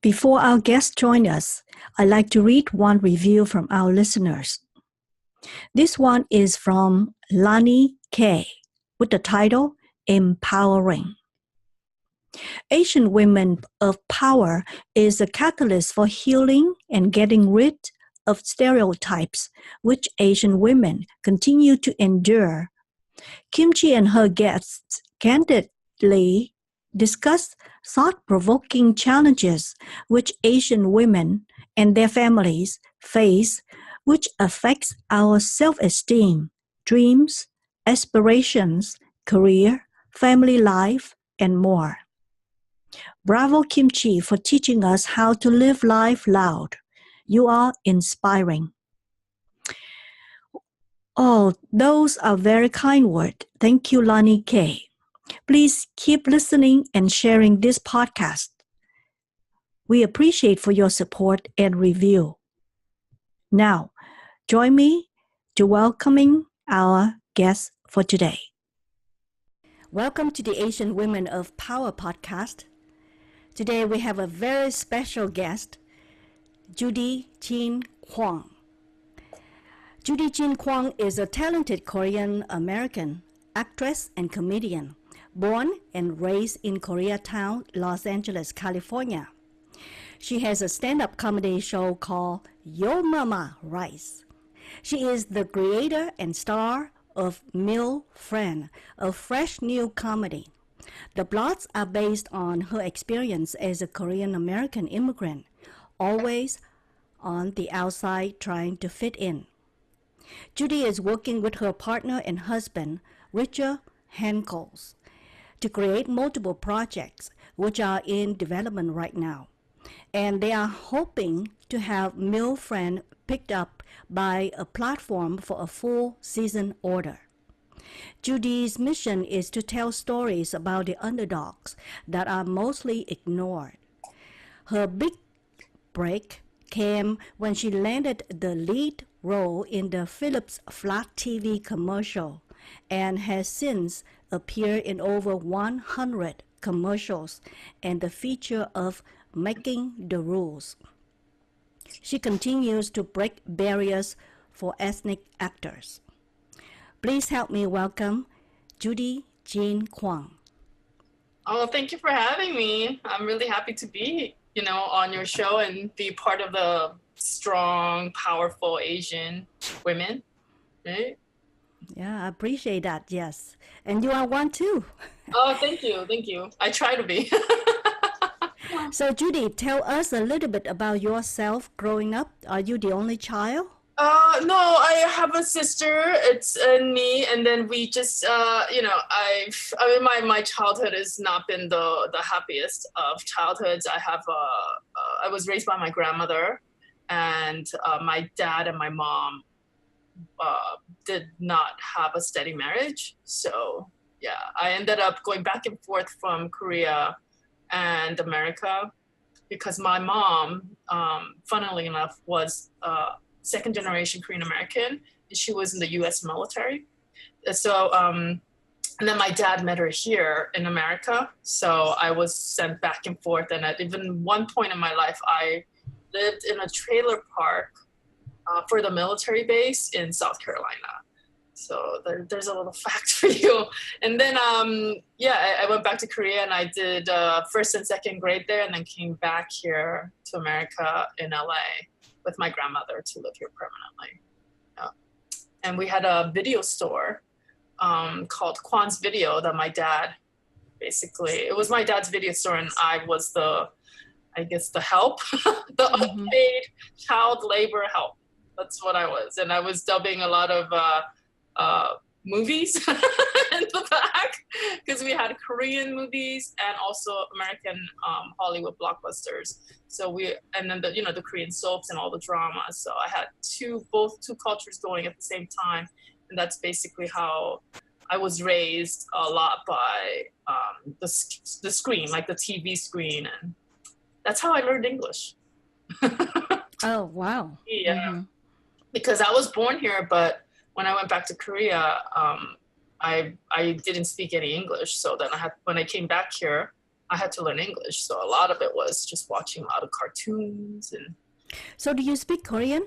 Before our guests join us, I'd like to read one review from our listeners. This one is from Lani K. with the title, Empowering. Asian Women of Power is a catalyst for healing and getting rid of stereotypes which Asian women continue to endure. Kimchi and her guests candidly discuss thought-provoking challenges which Asian women and their families face, which affects our self-esteem, dreams, aspirations, career, family life, and more. Bravo Kimchi for teaching us how to live life loud. You are inspiring. Oh, those are very kind words. Thank you, Lani K. Please keep listening and sharing this podcast. We appreciate for your support and review. Now, join me to welcoming our guest for today. Welcome to the Asian Women of Power podcast. Today we have a very special guest, Judy Jean Kwon. Judy Jean Kwon is a talented Korean-American actress and comedian, born and raised in Koreatown, Los Angeles, California. She has a stand-up comedy show called YoMamaRice. She is the creator and star of MILFriend, a fresh new comedy. The plots are based on her experience as a Korean-American immigrant, always on the outside trying to fit in. Judy is working with her partner and husband, Richard Hankels, to create multiple projects which are in development right now. And they are hoping to have MILFriend picked up by a platform for a full season order. Judy's mission is to tell stories about the underdogs that are mostly ignored. Her big break came when she landed the lead role in the Philips Flat TV commercial and has since appeared in over 100 commercials and the feature of Making the Rules. She continues to break barriers for ethnic actors. Please help me welcome Judy Jean Kwon. Oh, thank you for having me. I'm really happy to be, on your show and be part of the strong, powerful Asian women, right? Yeah, I appreciate that, yes. And you are one too. Oh, thank you. I try to be. So Judy, tell us a little bit about yourself growing up. Are you the only child? No, I have a sister. It's me, and then we just, my childhood has not been the happiest of childhoods. I was raised by my grandmother, and my dad and my mom did not have a steady marriage. So yeah, I ended up going back and forth from Korea and America because my mom, funnily enough, was second generation Korean American, and she was in the US military. So and then my dad met her here in America, so I was sent back and forth. And at even one point in my life, I lived in a trailer park for the military base in South Carolina. So there's a little fact for you. And then I went back to Korea and I did first and second grade there, and then came back here to America in LA with my grandmother to live here permanently. And we had a video store called Kwon's Video that my dad, it was my dad's video store, and I was the help, the unpaid child labor help. That's what I was. And I was dubbing a lot of movies in the back because we had Korean movies and also American Hollywood blockbusters. So and then the Korean soaps and all the drama. So I had both cultures going at the same time, and that's basically how I was raised a lot by the screen, like the TV screen, and that's how I learned English. Oh wow! Yeah, because I was born here, but when I went back to Korea, I didn't speak any English. So then when I came back here, I had to learn English. So a lot of it was just watching a lot of cartoons. And So do you speak Korean?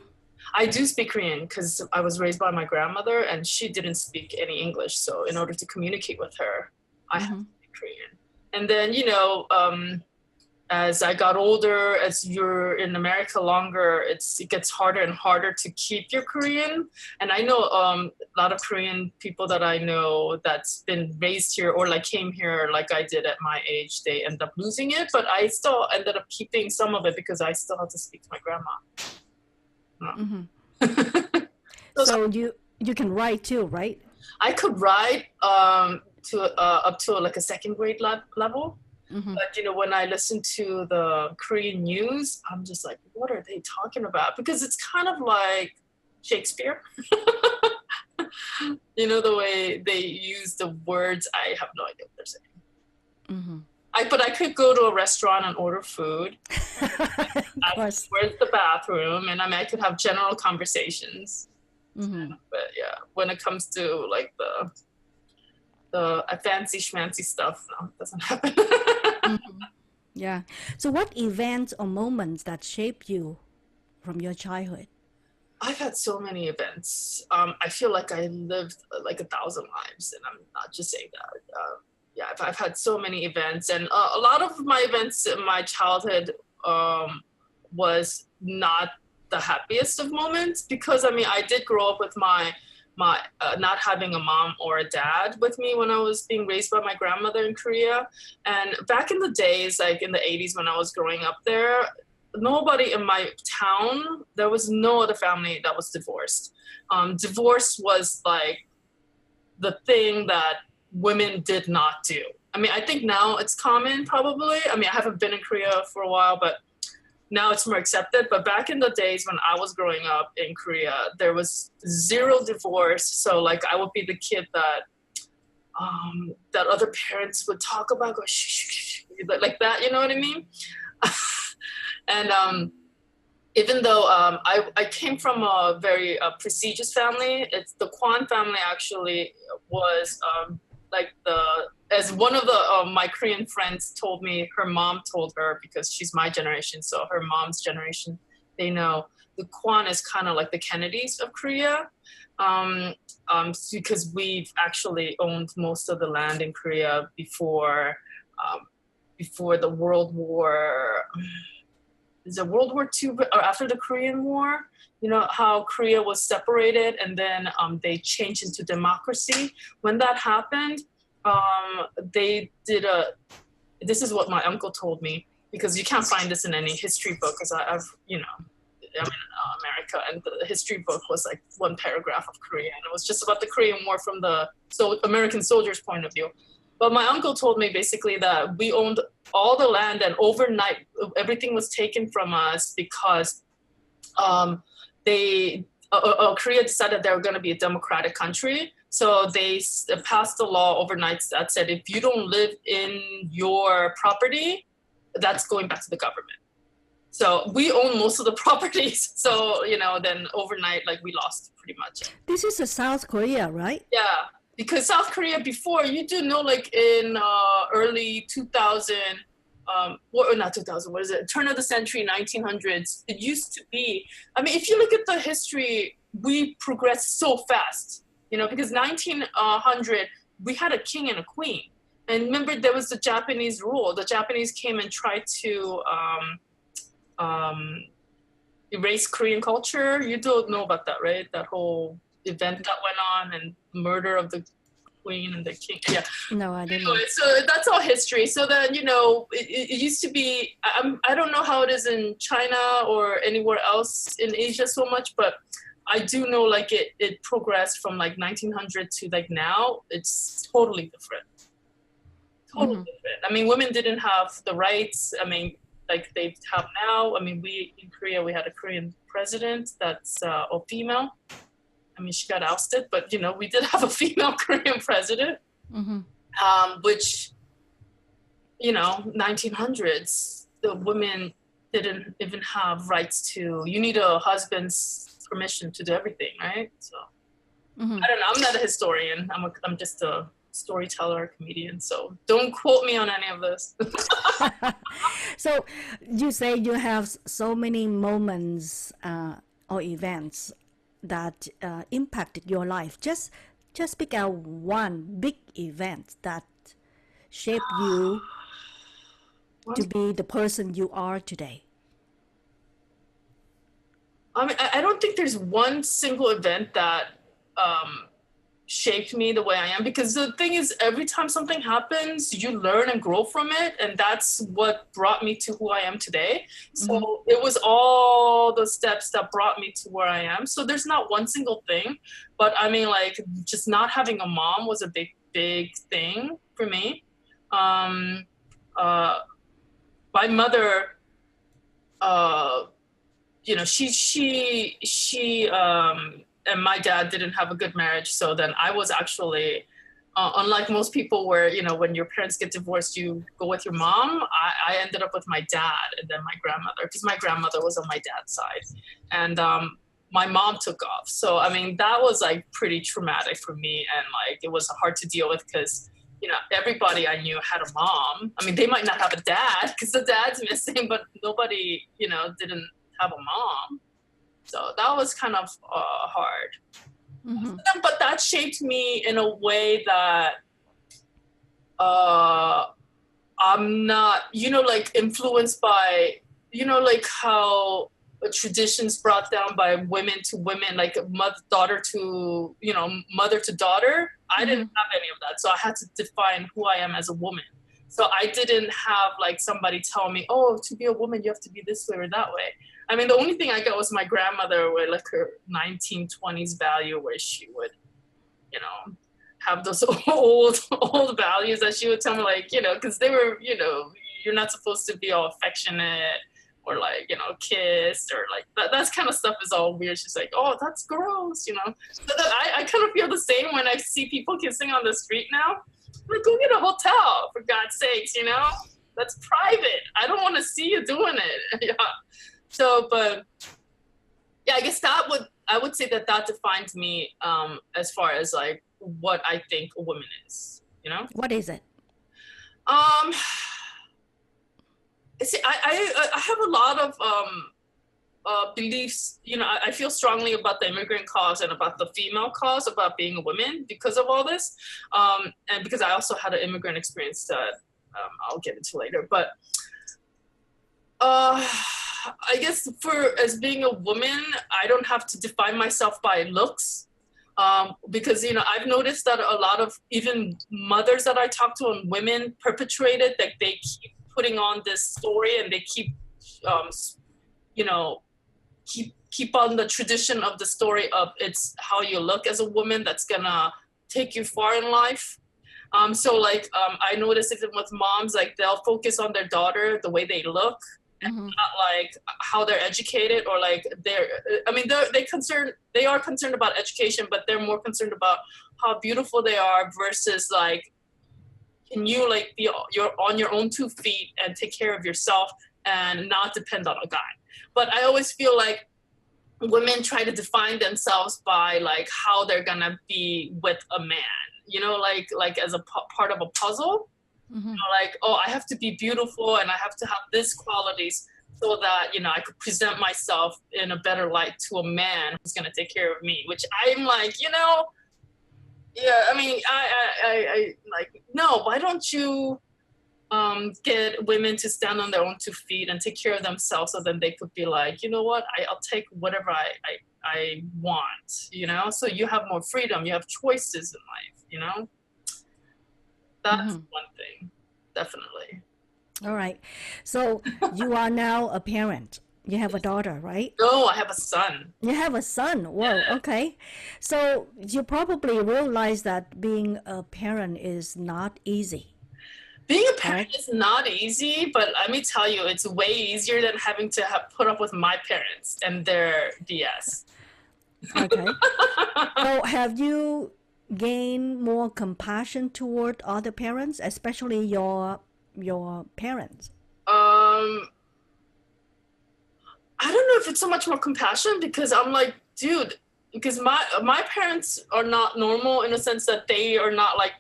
I do speak Korean because I was raised by my grandmother and she didn't speak any English. So in order to communicate with her, I had to speak Korean. And then, as I got older, as you're in America longer, it gets harder and harder to keep your Korean. And I know a lot of Korean people that I know that's been raised here or like came here like I did at my age, they end up losing it. But I still ended up keeping some of it because I still had to speak to my grandma. So you can write too, right? I could write up to like a second grade level. But when I listen to the Korean news, I'm just like, what are they talking about? Because it's kind of like Shakespeare. The way they use the words, I have no idea what they're saying. But I could go to a restaurant and order food. Ask where's the bathroom, and I could have general conversations. But yeah, when it comes to like the fancy schmancy stuff, no, it doesn't happen. Yeah. So what events or moments that shape you from your childhood? I've had so many events. I feel like I lived like 1,000 lives, and I'm not just saying that. I've had so many events, and a lot of my events in my childhood was not the happiest of moments because I did grow up with my not having a mom or a dad with me when I was being raised by my grandmother in Korea. And back in the days, like in the 80s when I was growing up there, nobody in my town, there was no other family that was divorced. Divorce was like the thing that women did not do. I think now it's common probably. I haven't been in Korea for a while, but now it's more accepted. But back in the days when I was growing up in Korea, there was zero divorce. So like I would be the kid that other parents would talk about, go shh, shh, shh, like that, you know what I mean? And even though I came from a very prestigious family, it's the Kwon family actually was as one of my Korean friends told me, her mom told her, because she's my generation, so her mom's generation, they know the Kwon is kind of like the Kennedys of Korea, because we've actually owned most of the land in Korea before the World War. Is it World War II or after the Korean War? You know how Korea was separated and then they changed into democracy. When that happened, they did this is what my uncle told me, because you can't find this in any history book, because I'm in America, and the history book was like one paragraph of Korea, and it was just about the Korean War from the American soldiers' point of view. But my uncle told me basically that we owned all the land, and overnight everything was taken from us because Korea decided they were going to be a democratic country. So they passed a law overnight that said if you don't live in your property, that's going back to the government. So we own most of the properties. So, then overnight, like we lost pretty much. This is South Korea, right? Yeah. Because South Korea before, you do know, like in early 2000, not 2000, what is it? Turn of the century, 1900s. It used to be, if you look at the history, we progressed so fast, because 1900, we had a king and a queen. And remember, there was the Japanese rule. The Japanese came and tried to erase Korean culture. You don't know about that, right? That whole event that went on and murder of the queen and the king. Yeah. No, I didn't know. So that's all history. So then, it used to be, I don't know how it is in China or anywhere else in Asia so much, but I do know like it progressed from like 1900 to like now. It's totally different. Totally different. Women didn't have the rights. Like they have now. We in Korea, we had a Korean president that's a female. She got ousted, but we did have a female Korean president, which 1900s, the women didn't even have rights to. You need a husband's permission to do everything, right? So I don't know. I'm not a historian. I'm just a storyteller, comedian. So don't quote me on any of this. So you say you have so many moments or events that impacted your life. Just pick out one big event that shaped you to be the person you are today. I mean, I don't think there's one single event that shaped me the way I am, because the thing is, every time something happens, you learn and grow from it, and that's what brought me to who I am today. So it was all the steps that brought me to where I am. So there's not one single thing, but I mean, like, just not having a mom was a big thing for me. My mother, you know, she and my dad didn't have a good marriage. So then I was actually, unlike most people where, you know, when your parents get divorced, you go with your mom. I ended up with my dad and then my grandmother, because my grandmother was on my dad's side. And my mom took off. So, I mean, that was like pretty traumatic for me. And like, it was hard to deal with because, you know, everybody I knew had a mom. I mean, they might not have a dad because the dad's missing, but nobody, you know, didn't have a mom. So that was kind of hard. But that shaped me in a way that I'm not, you know, like influenced by, you know, like how traditions brought down by women to women, like daughter to, you know, mother to daughter. I didn't have any of that. So I had to define who I am as a woman. So I didn't have like somebody tell me, oh, to be a woman, you have to be this way or that way. I mean, the only thing I got was my grandmother with like her 1920s value where she would, you know, have those old values that she would tell me, like, you know, because they were, you know, you're not supposed to be all affectionate or like, you know, kiss or like that kind of stuff is all weird. She's like, oh, that's gross, you know. So that I kind of feel the same when I see people kissing on the street now. Like, go get a hotel, for God's sakes, you know? That's private. I don't want to see you doing it. Yeah. So, but yeah, I guess I would say that defines me as far as like what I think a woman is, you know? What is it? See, I have a lot of beliefs, you know. I feel strongly about the immigrant cause and about the female cause, about being a woman because of all this. And because I also had an immigrant experience that I'll get into later. But I guess as being a woman, I don't have to define myself by looks. Because, you know, I've noticed that a lot of even mothers that I talk to and women perpetrate it, that they keep putting on this story and they keep, you know, keep on the tradition of the story of it's how you look as a woman that's gonna take you far in life. So like I notice even with moms, like they'll focus on their daughter, the way they look, and not like how they're educated or like they are concerned about education, but they're more concerned about how beautiful they are versus like, can you like you're on your own 2 feet and take care of yourself and not depend on a guy. But I always feel like women try to define themselves by like how they're gonna be with a man, you know, like as a part of a puzzle. You know, like, oh, I have to be beautiful and I have to have this qualities so that, you know, I could present myself in a better light to a man who's gonna take care of me, which I'm like, you know, yeah, I mean, I like, no, why don't you get women to stand on their own 2 feet and take care of themselves, so then they could be like, you know what, I'll take whatever I want, you know? So you have more freedom, you have choices in life, you know? That's one thing, definitely. All right. So you are now a parent. You have a daughter, right? No, I have a son. You have a son. Whoa, Yeah. okay. So you probably realize that being a parent is not easy. Being a parent is not easy, but let me tell you, it's way easier than having to put up with my parents and their BS. Okay. So have you gained more compassion toward other parents, especially your parents? I don't know if it's so much more compassion, because I'm like, dude, because my parents are not normal in a sense that they are not like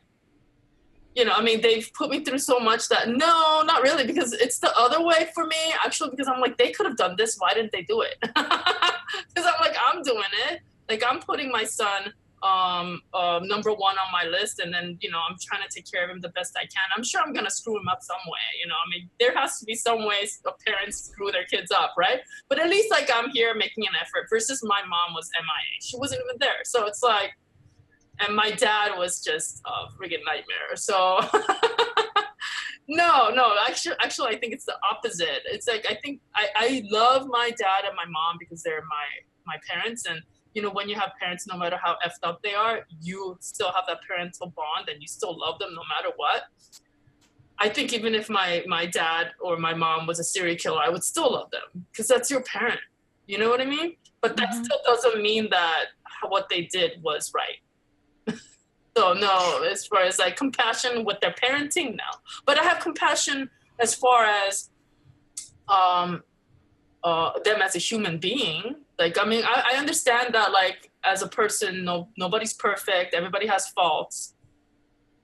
you know, I mean, they've put me through so much that no, not really, because it's the other way for me, actually, because I'm like, they could have done this. Why didn't they do it? Because I'm like, I'm doing it. Like, I'm putting my son number one on my list, and then, you know, I'm trying to take care of him the best I can. I'm sure I'm gonna screw him up some way, you know. I mean, there has to be some ways parents screw their kids up, right? But at least like I'm here making an effort versus my mom was MIA. She wasn't even there. So it's like, and my dad was just a friggin' nightmare. So no, actually, I think it's the opposite. It's like, I think I love my dad and my mom because they're my parents. And, you know, when you have parents, no matter how effed up they are, you still have that parental bond and you still love them no matter what. I think even if my dad or my mom was a serial killer, I would still love them because that's your parent. You know what I mean? But that still doesn't mean that what they did was right. So no, as far as like compassion with their parenting, no. But I have compassion as far as them as a human being. Like, I mean, I understand that, like, as a person, nobody's perfect. Everybody has faults.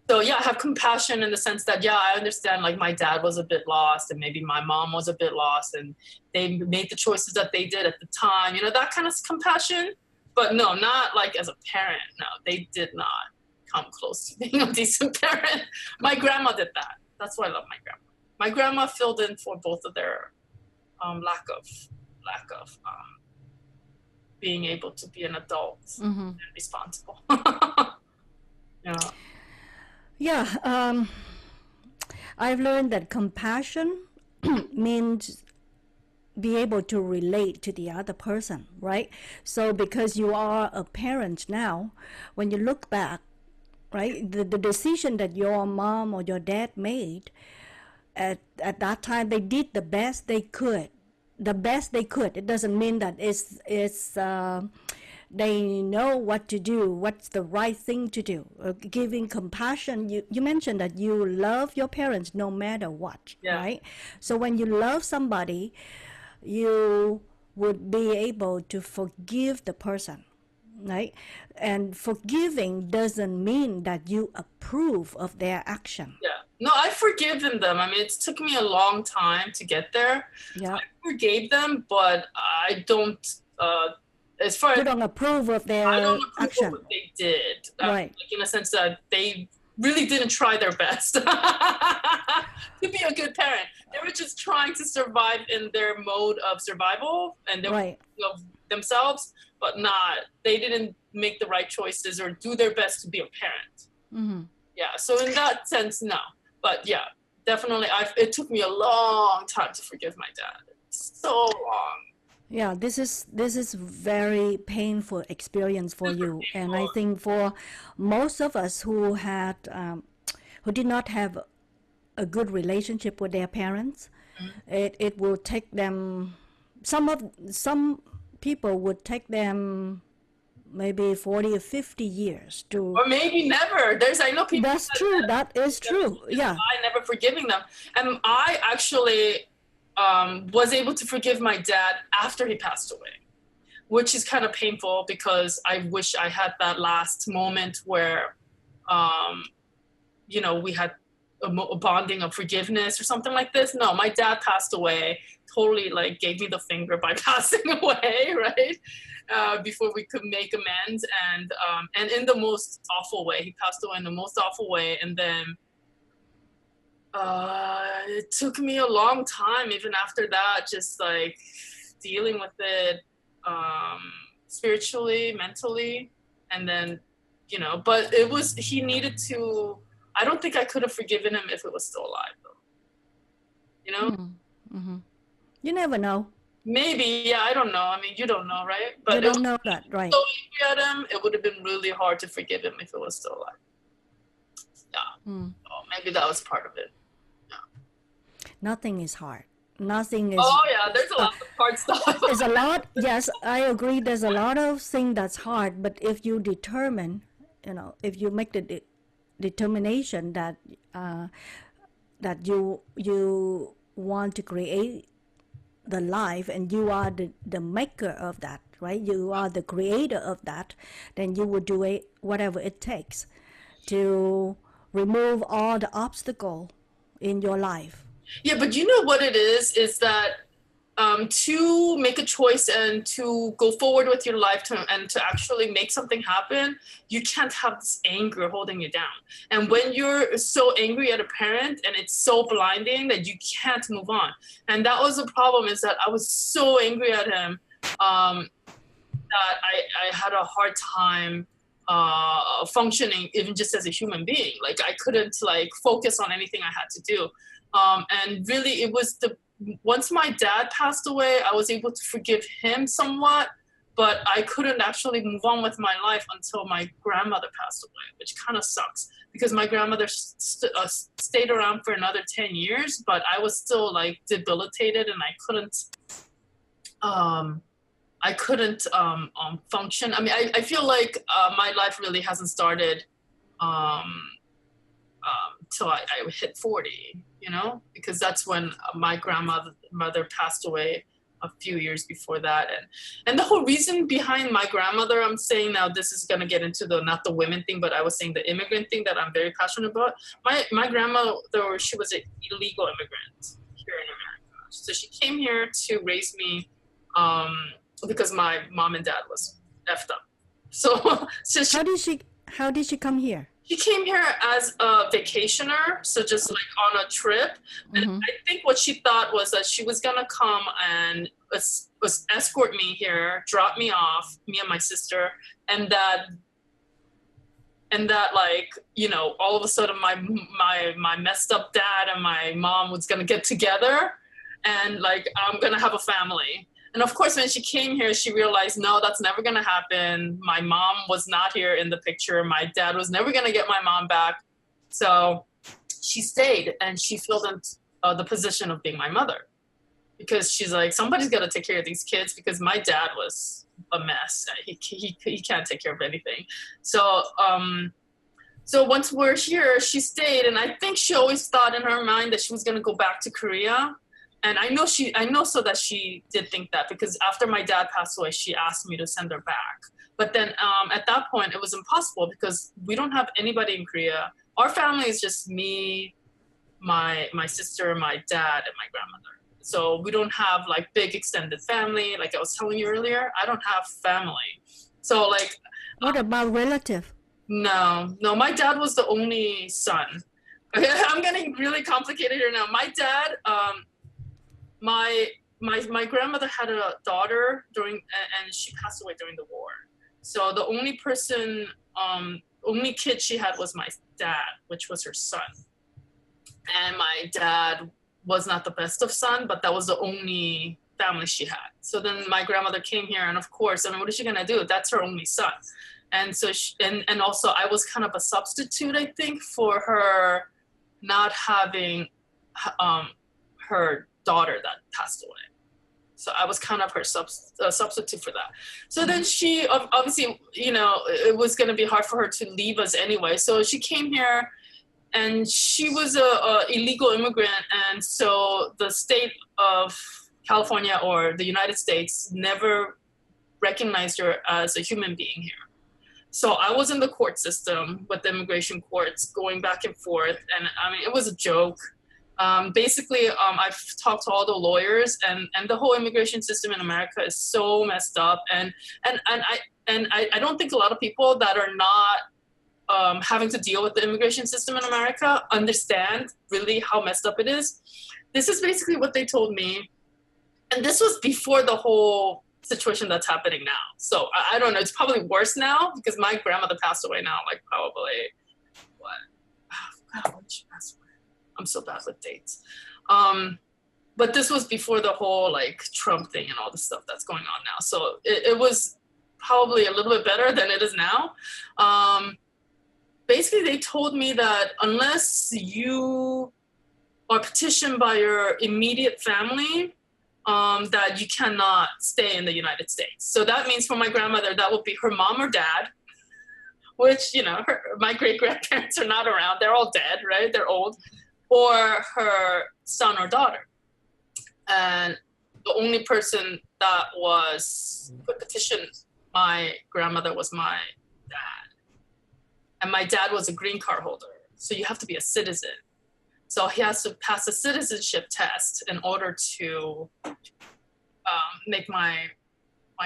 So yeah, I have compassion in the sense that, yeah, I understand, like, my dad was a bit lost and maybe my mom was a bit lost and they made the choices that they did at the time, you know, that kind of compassion. But no, not like as a parent. No, they did not come close to being a decent parent. My grandma did that. That's why I love my grandma. My grandma filled in for both of their lack of being able to be an adult and responsible. Yeah. Yeah, I've learned that compassion means be able to relate to the other person, right? So because you are a parent now, when you look back, right, the decision that your mom or your dad made at that time, they did the best they could. The best they could. It doesn't mean that they know what to do, what's the right thing to do. Giving compassion, you mentioned that you love your parents no matter what, right? So when you love somebody, you would be able to forgive the person, right? And forgiving doesn't mean that you approve of their action. Yeah. No, I've forgiven them. I mean, it took me a long time to get there. Yeah. I forgave them, but I don't, as far as... You don't approve of their I don't approve action. of what they did. Right. Like, in a sense that they really didn't try their best to be a good parent. They were just trying to survive in their mode of survival and of themselves, but they didn't make the right choices or do their best to be a parent. Yeah, so in that sense, no. But yeah, definitely, it took me a long time to forgive my dad. So long. Yeah, this is very painful experience for you, and I think for most of us who did not have a good relationship with their parents, it will take them. Some people would take them maybe 40 or 50 years to, or maybe never. I know people. That's true. That is true. Yeah. I never forgiving them, and I actually was able to forgive my dad after he passed away, which is kind of painful because I wish I had that last moment where, you know, we had a bonding of forgiveness or something like this. No, my dad passed away, totally like gave me the finger by passing away, right? Before we could make amends, and in the most awful way. He passed away in the most awful way, and then it took me a long time, even after that, just like dealing with it spiritually, mentally, and then, you know, but he needed to, I don't think I could have forgiven him if it was still alive, though. You know? You never know. Maybe, yeah, I don't know. I mean, you don't know, right? But you don't know that, right? So angry at him, it would have been really hard to forgive him if it was still alive. Yeah. So maybe that was part of it. Yeah. Nothing is hard. Nothing is... Oh, yeah, there's a lot of hard stuff. There's a lot, yes, I agree. There's a lot of things that's hard, but if you determine, you know, if you make the determination that that you want to create the life and you are the maker of that, right? You are the creator of that, then you will do it, whatever it takes to remove all the obstacle in your life. Yeah, but you know what it is that to make a choice and to go forward with your life and to actually make something happen, you can't have this anger holding you down. And when you're so angry at a parent and it's so blinding that you can't move on. And that was the problem, is that I was so angry at him that I had a hard time functioning even just as a human being. Like I couldn't like focus on anything I had to do. And really it was once my dad passed away, I was able to forgive him somewhat, but I couldn't actually move on with my life until my grandmother passed away, which kind of sucks because my grandmother stayed around for another 10 years, but I was still like debilitated and I couldn't function. I mean, I feel like my life really hasn't started till I hit 40, you know, because that's when my grandmother passed away a few years before that. And the whole reason behind my grandmother, I'm saying now, this is going to get into not the women thing, but I was saying the immigrant thing that I'm very passionate about. My grandmother, she was an illegal immigrant here in America. So she came here to raise me because my mom and dad was effed up. So How did she come here? She came here as a vacationer, so just like on a trip. And I think what she thought was that she was gonna come and escort me here, drop me off, me and my sister, and that like, you know, all of a sudden my messed up dad and my mom was gonna get together and like I'm gonna have a family. And of course, when she came here, she realized, no, that's never going to happen. My mom was not here in the picture. My dad was never going to get my mom back. So she stayed and she filled in the position of being my mother because she's like, somebody's got to take care of these kids because my dad was a mess. He can't take care of anything. So once we're here, she stayed. And I think she always thought in her mind that she was going to go back to Korea. And I know so that she did think that because after my dad passed away, she asked me to send her back. But then at that point, it was impossible because we don't have anybody in Korea. Our family is just me, my sister, my dad, and my grandmother. So we don't have like big extended family. Like I was telling you earlier, I don't have family. So like. What about relative? No, my dad was the only son. I'm getting really complicated here now. My dad, my grandmother had a daughter and she passed away during the war. So the only only kid she had was my dad, which was her son. And my dad was not the best of son, but that was the only family she had. So then my grandmother came here, and of course, I mean, what is she gonna do? That's her only son. And so and also I was kind of a substitute, I think, for her not having her daughter that passed away. So I was kind of her substitute for that. So then she obviously, you know, it was going to be hard for her to leave us anyway. So she came here and she was a illegal immigrant. And so the state of California or the United States never recognized her as a human being here. So I was in the court system with the immigration courts going back and forth. And I mean, it was a joke. Basically, I've talked to all the lawyers, and the whole immigration system in America is so messed up. And I don't think a lot of people that are not having to deal with the immigration system in America understand really how messed up it is. This is basically what they told me, and this was before the whole situation that's happening now. So I don't know. It's probably worse now because my grandmother passed away now, like probably when did she pass away? I'm so bad with dates. But this was before the whole like Trump thing and all the stuff that's going on now. So it was probably a little bit better than it is now. Basically, they told me that unless you are petitioned by your immediate family, that you cannot stay in the United States. So that means for my grandmother, that would be her mom or dad, which, you know, my great-grandparents are not around. They're all dead, right? They're old. Or her son or daughter. And the only person that could petition my grandmother was my dad. And my dad was a green card holder. So you have to be a citizen. So he has to pass a citizenship test in order to make my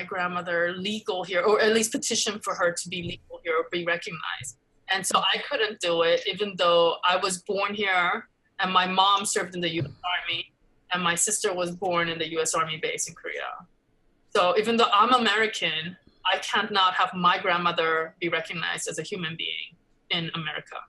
grandmother legal here, or at least petition for her to be legal here or be recognized. And so I couldn't do it, even though I was born here and my mom served in the U.S. Army and my sister was born in the U.S. Army base in Korea. So even though I'm American, I can't not have my grandmother be recognized as a human being in America.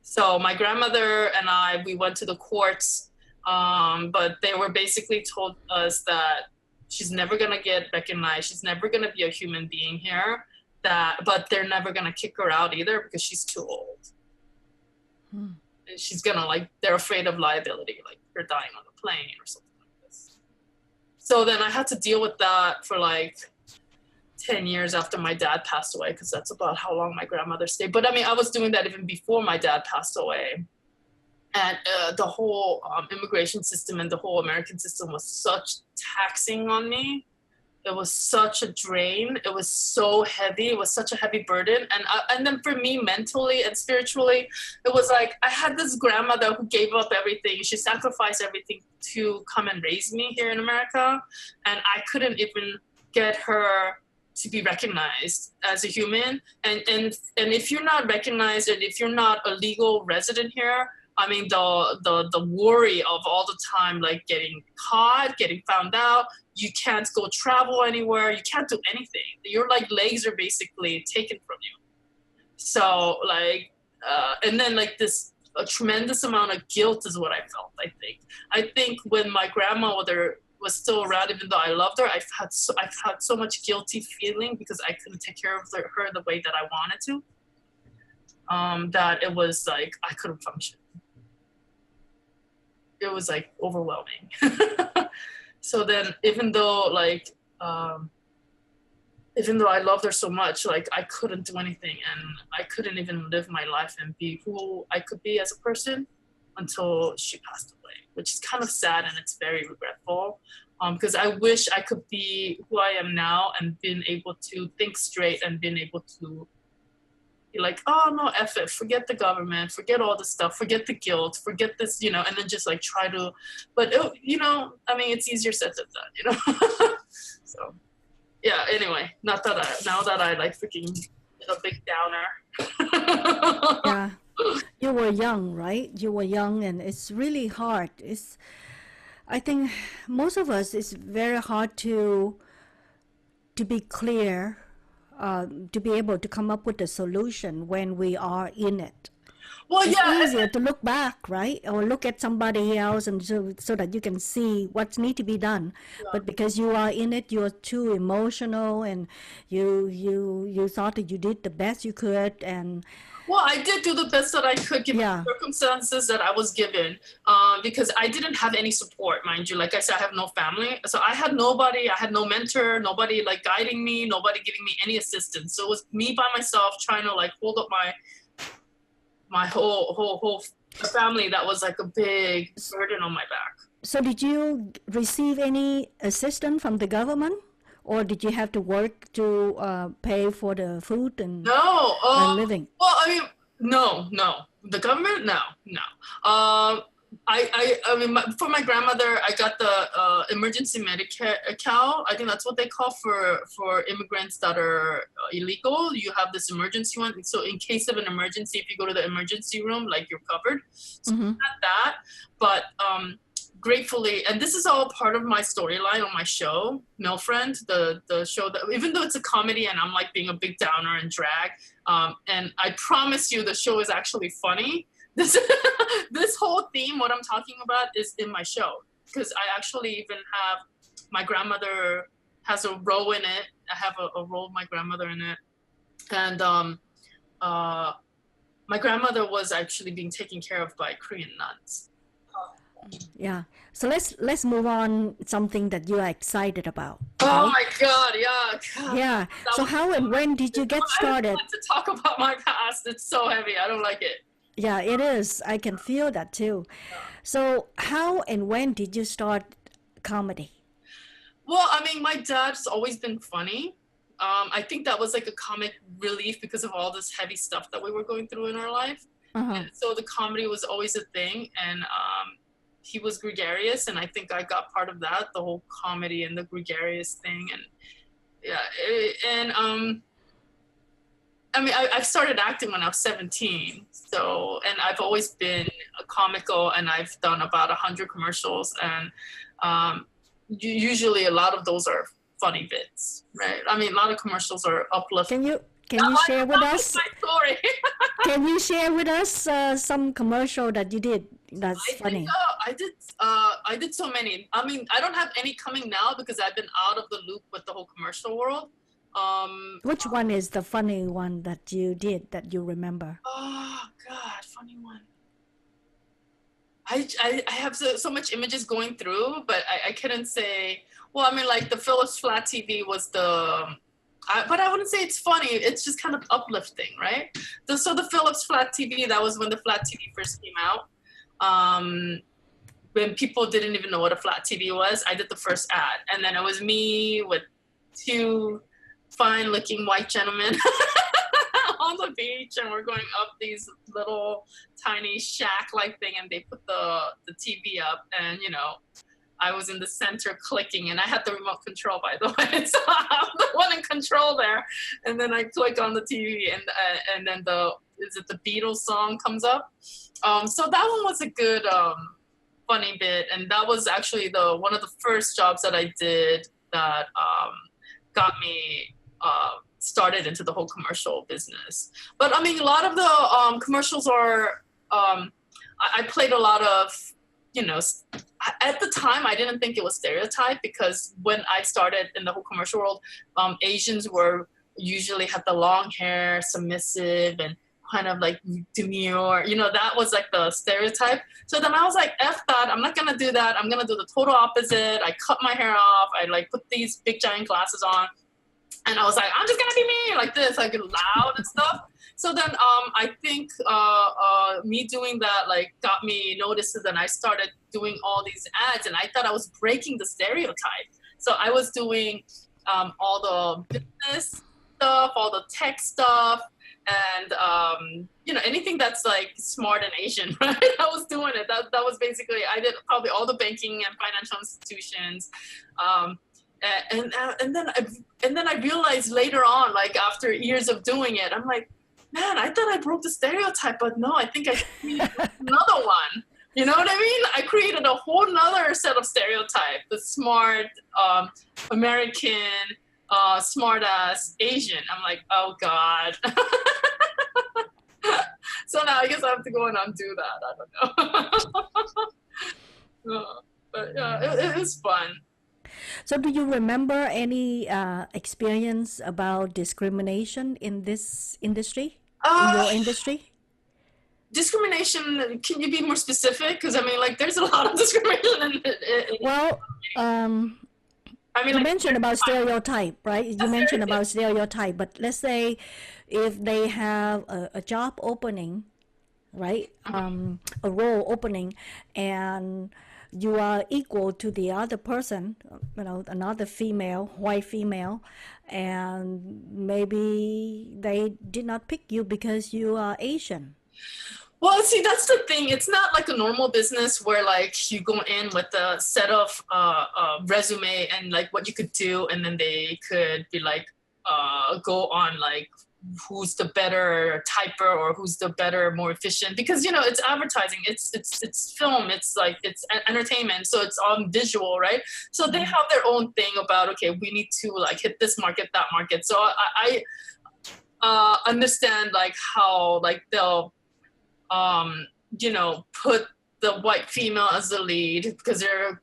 So my grandmother and I, we went to the courts, but they were basically told us that she's never gonna get recognized. She's never gonna be a human being here. But they're never gonna kick her out either because she's too old. She's gonna they're afraid of liability, like her dying on a plane or something like this. So then I had to deal with that for 10 years after my dad passed away, because that's about how long my grandmother stayed. But I mean, I was doing that even before my dad passed away. And the whole immigration system and the whole American system was such taxing on me. It was such a drain. It was so heavy. It was such a heavy burden. And then for me, mentally and spiritually, it was like I had this grandmother who gave up everything. She sacrificed everything to come and raise me here in America. And I couldn't even get her to be recognized as a human. And if you're not recognized and if you're not a legal resident here, I mean, the worry of all the time, getting caught, getting found out, you can't go travel anywhere, you can't do anything. Your legs are basically taken from you. So and then a tremendous amount of guilt is what I felt, I think when my grandmother was still around, even though I loved her, I've had so much guilty feeling because I couldn't take care of her the way that I wanted to, that it was I couldn't function. It was overwhelming. So then even though I loved her so much, I couldn't do anything, and I couldn't even live my life and be who I could be as a person until she passed away, which is kind of sad, and it's very regretful, because I wish I could be who I am now and been able to think straight and been able to be oh no, F it, forget the government, forget all this stuff, forget the guilt, forget this, and then just try to, but I mean, it's easier said than done, So yeah, anyway, now that I freaking did a big downer. Yeah, you were young, right? You were young, and it's really hard. I think most of us, it's very hard to be clear, to be able to come up with a solution when we are in it. Well, it's yeah, easier to look back, right? Or look at somebody else, and so that you can see what needs to be done. Yeah. But because you are in it, you're too emotional, and you thought that you did the best you could, and well, I did do the best that I could given the circumstances that I was given, because I didn't have any support, mind you. Like I said, I have no family. So I had nobody, I had no mentor, nobody guiding me, nobody giving me any assistance. So it was me by myself trying to hold up my whole family. That was a big burden on my back. So did you receive any assistance from the government? Or did you have to work to pay for the food and living? Well, I mean, no. The government, no. I mean, for my grandmother, I got the emergency Medicare account. I think that's what they call for immigrants that are illegal. You have this emergency one. So in case of an emergency, if you go to the emergency room, you're covered. So not that, but gratefully, and this is all part of my storyline on my show, MILFriend, the show that, even though it's a comedy and I'm being a big downer and drag, and I promise you the show is actually funny. This whole theme, what I'm talking about, is in my show, because I actually even have, my grandmother has a role in it. I have a role of my grandmother in it. And my grandmother was actually being taken care of by Korean nuns. Yeah. So let's move on, something that you are excited about. Oh my God, yeah. God. Yeah. So how and when did you get started? I don't like to talk about my past. It's so heavy. I don't like it. Yeah, it is. I can feel that too. So how and when did you start comedy? Well, I mean, my dad's always been funny. I think that was a comic relief because of all this heavy stuff that we were going through in our life. And so the comedy was always a thing. And he was gregarious, and I think I got part of that, the whole comedy and the gregarious thing. And I mean, I started acting when I was 17. So, and I've always been comical, and I've done about 100 commercials. And usually a lot of those are funny bits, right? I mean, a lot of commercials are uplifting. Can you share with us? My story. Can you share with us some commercial that you did that's funny? I did so many. I mean, I don't have any coming now because I've been out of the loop with the whole commercial world. Which one is the funny one that you did that you remember? Oh God, funny one. I have so much images going through, but I couldn't say. Well, I mean, like the Philips Flat TV was but I wouldn't say it's funny. It's just kind of uplifting, right? So the Philips Flat TV, that was when the Flat TV first came out. When people didn't even know what a Flat TV was, I did the first ad. And then it was me with two fine-looking white gentlemen on the beach, and we're going up these little tiny shack-like thing, and they put the TV up, and, you know, I was in the center clicking, and I had the remote control, by the way. So I'm the one in control there. And then I click on the TV, and then the Beatles song comes up. So that one was a good funny bit, and that was actually one of the first jobs that I did that got me started into the whole commercial business. But I mean, a lot of the commercials are. I played a lot of. You know, at the time, I didn't think it was stereotype, because when I started in the whole commercial world, Asians were usually had the long hair, submissive, and kind of like demure. You know, that was like the stereotype. So then I was like, F that, I'm not going to do that. I'm going to do the total opposite. I cut my hair off. I like put these big giant glasses on. And I was like, I'm just going to be me like this, like loud and stuff. So then I think me doing that like got me noticed, and I started doing all these ads, and I thought I was breaking the stereotype. So I was doing all the business stuff, all the tech stuff, and you know, anything that's like smart and Asian, right? I was doing it. That was basically, I did probably all the banking and financial institutions. And then I realized later on, like after years of doing it, I'm like, man, I thought I broke the stereotype, but no, I think I created another one. You know what I mean? I created a whole nother set of stereotype, the smart American, smart ass Asian. I'm like, oh God. So now I guess I have to go and undo that. I don't know. But yeah, it was fun. So do you remember any experience about discrimination in this industry, in your industry? Discrimination, can you be more specific? Because I mean, like, there's a lot of discrimination. Well, I mean, you like, mentioned about stereotype, right? You mentioned about stereotype, but let's say if they have a job opening, right? A role opening, and you are equal to the other person, you know, another female, white female, and maybe they did not pick you because you are Asian. Well, see, that's the thing. It's not like a normal business where like you go in with a set of resume and like what you could do, and then they could be like go on like who's the better typer or who's the better, more efficient, because you know it's advertising, it's film, it's like it's entertainment, so it's on visual, right? So they have their own thing about, okay, we need to like hit this market, that market. So I understand like how like they'll you know, put the white female as the lead because they're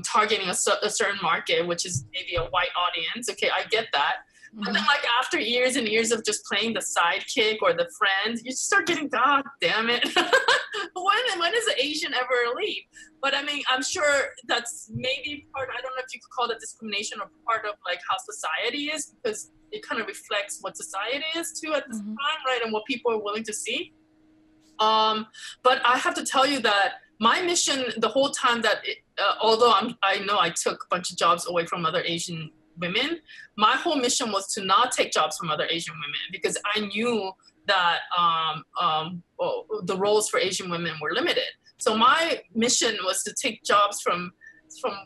targeting a certain market, which is maybe a white audience. Okay, I get that. But then, like, after years and years of just playing the sidekick or the friend, you just start getting, God damn it. when is the Asian ever leave? But I mean, I'm sure that's maybe part, I don't know if you could call that discrimination or part of like how society is, because it kind of reflects what society is too at this time, right? And what people are willing to see. But I have to tell you that my mission the whole time that, although I know I took a bunch of jobs away from other Asian women, my whole mission was to not take jobs from other Asian women, because I knew that the roles for Asian women were limited. So my mission was to take jobs from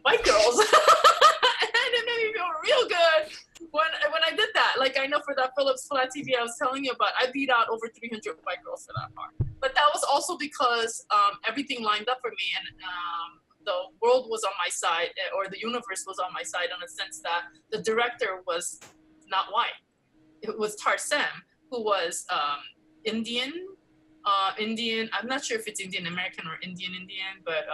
white girls. And it made me feel real good when I did that. Like, I know for that Philips Flat TV I was telling you about, I beat out over 300 white girls for that part. But that was also because everything lined up for me, and the world was on my side, or the universe was on my side, in a sense that the director was not white. It was Tarsem, who was Indian. I'm not sure if it's Indian American or Indian, but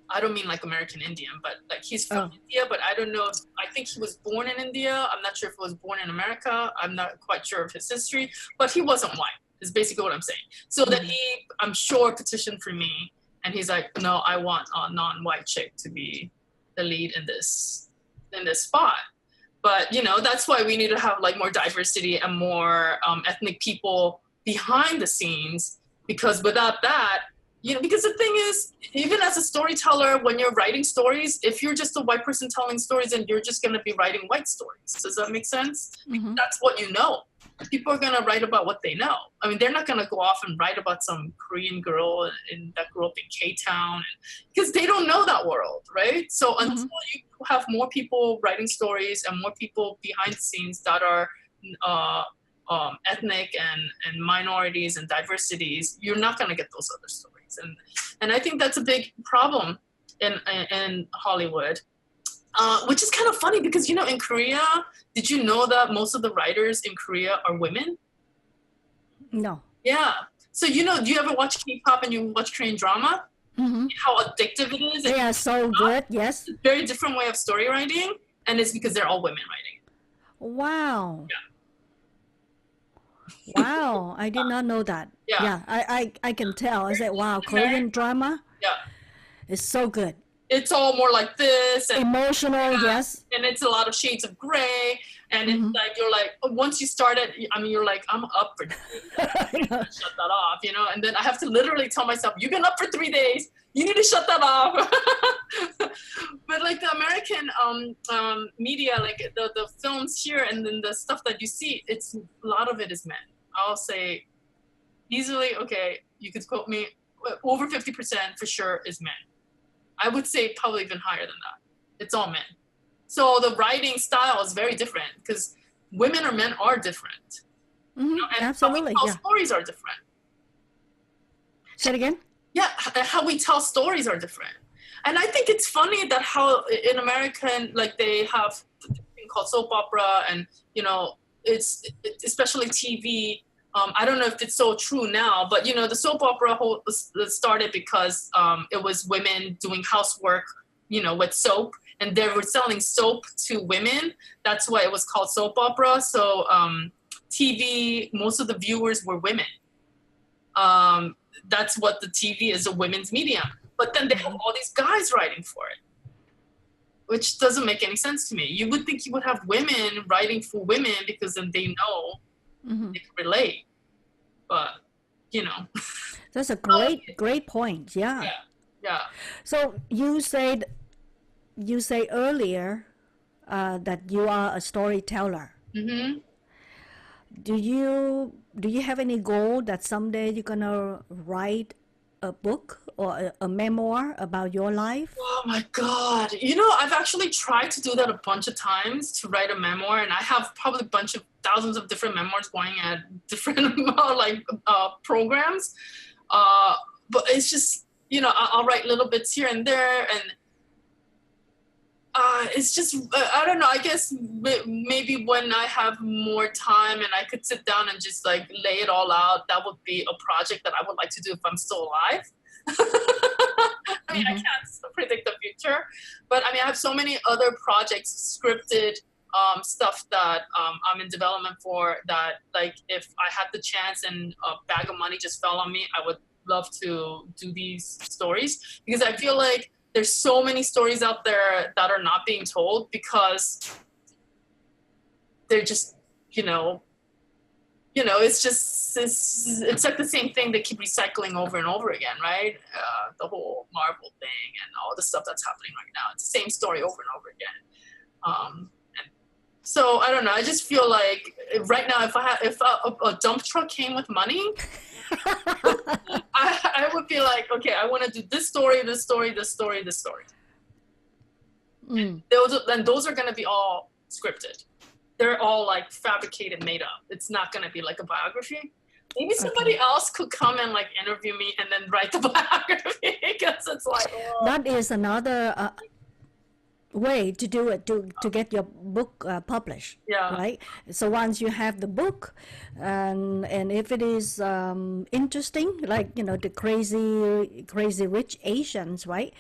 I don't mean like American Indian, but like he's from India, but I don't know. I think he was born in India. I'm not sure if he was born in America. I'm not quite sure of his history, but he wasn't white, is basically what I'm saying. So that he, I'm sure, petitioned for me, and he's like, no, I want a non-white chick to be the lead in this spot. But, you know, that's why we need to have like more diversity and more ethnic people behind the scenes, because without that, you know, because the thing is, even as a storyteller, when you're writing stories, if you're just a white person telling stories, then you're just going to be writing white stories. Does that make sense? Mm-hmm. That's what you know. People are going to write about what they know. I mean, they're not going to go off and write about some Korean girl that grew up in K-Town, because they don't know that world, right? So until you have more people writing stories and more people behind the scenes that are ethnic and minorities and diversities, you're not going to get those other stories. And I think that's a big problem in Hollywood, which is kind of funny because, you know, in Korea, did you know that most of the writers in Korea are women? No. Yeah. So, you know, do you ever watch K-pop and you watch Korean drama? Mm-hmm. How addictive it is? They are so good, yes. Very different way of story writing, and it's because they're all women writing it. Wow. Yeah. Wow, I did not know that. Yeah, I can tell. I said, wow, Korean drama is so good. It's all more like this. And, emotional, yes. And it's a lot of shades of gray. And it's like, you're like, once you start it, I mean, you're like, I'm up for 3 days. Shut that off, you know? And then I have to literally tell myself, you've been up for 3 days. You need to shut that off. But like the American media, like the films here and then the stuff that you see, it's a lot of it is men. I'll say easily, okay, you could quote me, over 50% for sure is men. I would say probably even higher than that. It's all men. So the writing style is very different because women or men are different. You know? And absolutely, how we tell stories are different. Say it again? Yeah, how we tell stories are different. And I think it's funny that how in American, like they have a thing called soap opera and, you know, it's especially TV. I don't know if it's so true now, but, you know, the soap opera started because it was women doing housework, you know, with soap, and they were selling soap to women. That's why it was called soap opera. So TV, most of the viewers were women. That's what the TV is, a women's medium. But then they have all these guys writing for it, which doesn't make any sense to me. You would think you would have women writing for women because then they know they can relate. But, you know. That's a great point. Yeah. So you say earlier that you are a storyteller. Mm-hmm. Do you have any goal that someday you're gonna write a book or a memoir about your life? Oh my God. You know, I've actually tried to do that a bunch of times, to write a memoir, and I have probably a bunch of thousands of different memoirs going at different programs. But it's just, you know, I'll write little bits here and there, and it's just, I don't know, I guess maybe when I have more time and I could sit down and just like lay it all out, that would be a project that I would like to do if I'm still alive. I mean, I can't predict the future, but I mean, I have so many other projects, scripted stuff that I'm in development for, that like if I had the chance and a bag of money just fell on me, I would love to do these stories, because I feel like there's so many stories out there that are not being told because they're just, you know, it's like the same thing they keep recycling over and over again, right? The whole Marvel thing and all the stuff that's happening right now. It's the same story over and over again. And So I don't know. I just feel like right now, if a dump truck came with money, I would be like, okay, I want to do this story, this story, this story, this story. And those are going to be all scripted. They're all like fabricated, made up. It's not going to be like a biography. Maybe somebody else could come and like interview me and then write the biography, because it's like, that is another way to do it, to get your book published. Right. So once you have the book, and if it is interesting, like, you know, the crazy rich Asians, right,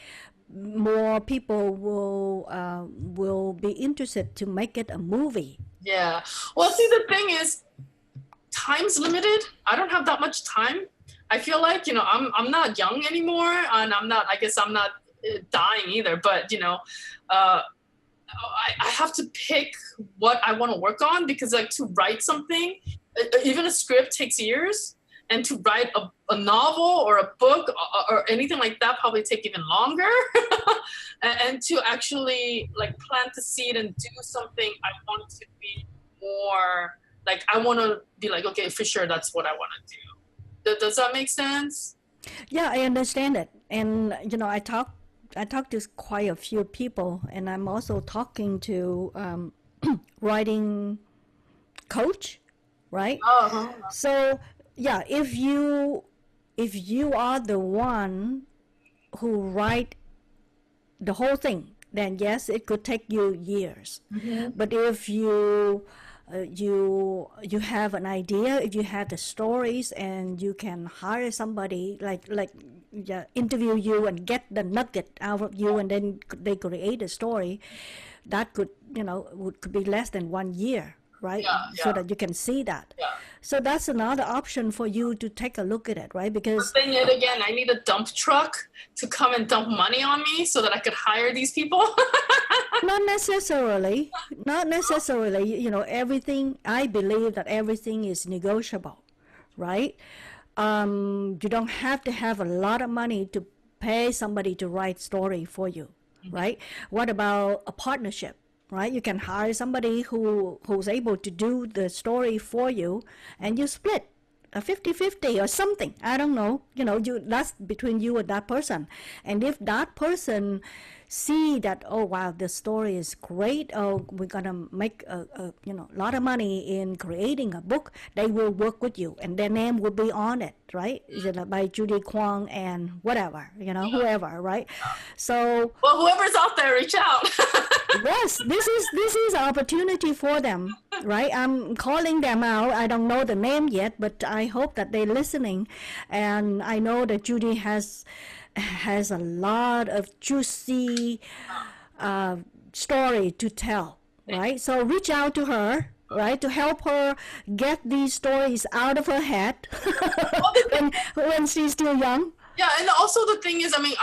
more people will be interested to make it a movie. Yeah. Well, see, the thing is, time's limited. I don't have that much time. I feel like, you know, I'm not young anymore, and I guess I'm not dying either, but, you know, I have to pick what I want to work on, because like to write something, even a script takes years, and to write a novel or a book or anything like that probably take even longer. and to actually like plant the seed and do something, I want to be more like, I want to be like, okay, for sure, that's what I want to do. Does that make sense? Yeah, I understand it. And, you know, I talk to quite a few people, and I'm also talking to writing coach, right? So yeah, if you are the one who write the whole thing, then yes, it could take you years. But if you have an idea, if you have the stories, and you can hire somebody like interview you and get the nugget out of you, and then they create a story that could, you know, could be less than 1 year, right? So that you can see that. So that's another option for you to take a look at it, right? Because then yet again, I need a dump truck to come and dump money on me so that I could hire these people. Not necessarily. You know, everything, I believe that everything is negotiable, right? You don't have to have a lot of money to pay somebody to write story for you, right? What about a partnership? Right, you can hire somebody who's able to do the story for you, and you split a 50-50 or something. I don't know. You know, that's between you and that person. And if that person see that, oh wow, the story is great, oh, we're gonna make a lot of money in creating a book, they will work with you, and their name will be on it, right? By Judy Kwon and whatever, you know, whoever, right? So, well, whoever's out there, reach out. Yes, this is an opportunity for them, right? I'm calling them out. I don't know the name yet, but I hope that they're listening. And I know that Judy has a lot of juicy story to tell, right? So reach out to her, right, to help her get these stories out of her head when she's still young. Yeah, and also the thing is, I mean,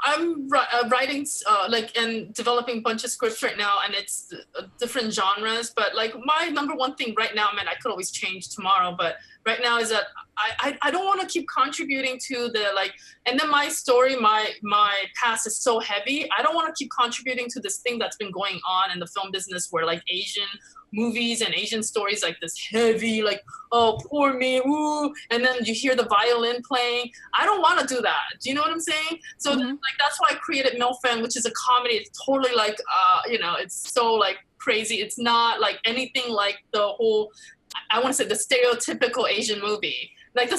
I'm writing like and developing a bunch of scripts right now, and it's different genres. But like my number one thing right now, man, I could always change tomorrow, but right now is that I don't want to keep contributing to the like, and then my story, my past is so heavy. I don't want to keep contributing to this thing that's been going on in the film business, where like Asian movies and Asian stories like this heavy, like, oh, poor me, ooh, and then you hear the violin playing. I don't want to do that. Do you know what I'm saying? So like that's why I created MILFriend, which is a comedy. It's totally like you know, it's so like crazy. It's not like anything like the whole, I want to say the stereotypical Asian movie. Like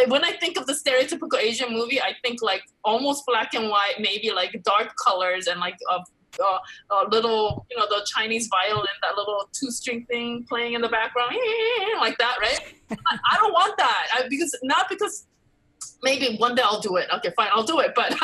when I think of the stereotypical Asian movie, I think like almost black and white, maybe like dark colors, and like little, you know, the Chinese violin, that little 2-string thing playing in the background, like that, right? I don't want that. Because maybe one day I'll do it. Okay, fine, I'll do it. But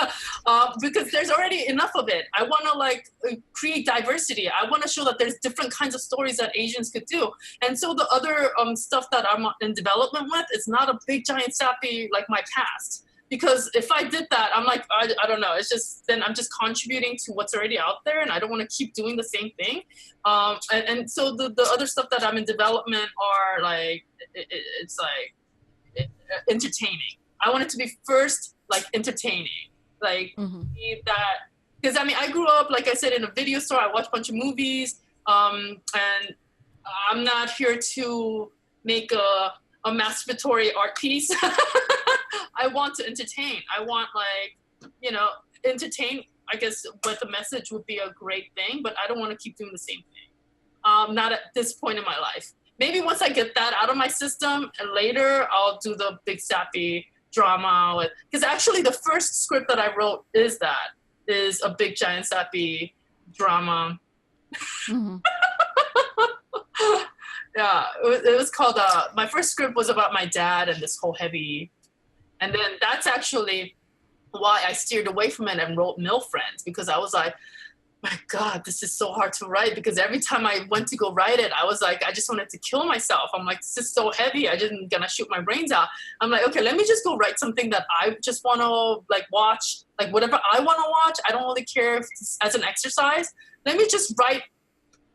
because there's already enough of it. I want to like create diversity. I want to show that there's different kinds of stories that Asians could do. And so the other stuff that I'm in development with, it's not a big giant sappy like my past. Because if I did that, I'm like, I don't know. It's just, then I'm just contributing to what's already out there, and I don't want to keep doing the same thing. And so the other stuff that I'm in development are like, it's like entertaining. I want it to be first like entertaining, like that. Because I mean, I grew up, like I said, in a video store. I watched a bunch of movies, and I'm not here to make a masturbatory art piece. I want to entertain. I want, like, you know, entertain. I guess with the message would be a great thing, but I don't want to keep doing the same thing. Not at this point in my life. Maybe once I get that out of my system, and later I'll do the big sappy drama with, because actually the first script that I wrote is a big giant sappy drama. Mm-hmm. Yeah, it was called, my first script was about my dad and this whole heavy, and then that's actually why I steered away from it and wrote MILFriend, because I was like, my God, this is so hard to write, because every time I went to go write it, I was like, I just wanted to kill myself. I'm like, this is so heavy. I didn't gonna shoot my brains out. I'm like, okay, let me just go write something that I just want to like watch, like whatever I want to watch. I don't really care if it's as an exercise. Let me just write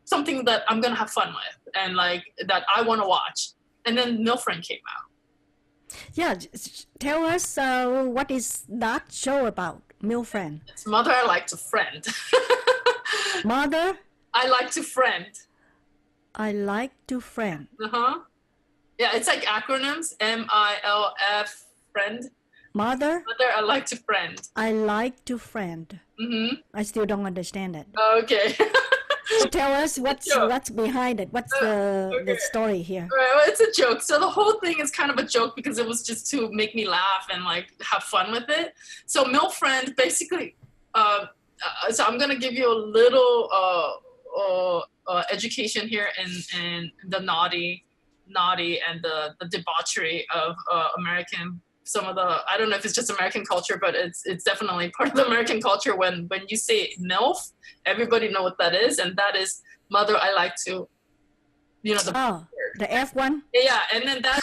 something that I'm gonna have fun with and like that I want to watch. And then MILFriend came out. Yeah, tell us what is that show about, MILFriend? It's Mother I Like to Friend. Mother I Like to Friend. I Like to Friend. Yeah, it's like acronyms. MILF friend. Mother I Like to Friend. I Like to Friend. Mm-hmm. I still don't understand it. Okay. So tell us what's behind it. What's the story here? Right, well, it's a joke. So the whole thing is kind of a joke because it was just to make me laugh and like have fun with it. So MILFriend, basically, so I'm gonna give you a little education here in the naughty and the debauchery of American. Some of the, I don't know if it's just American culture, but it's definitely part of the American culture. When you say MILF, everybody know what that is, and that is Mother I Like to, you know, the F one. Yeah, and then that.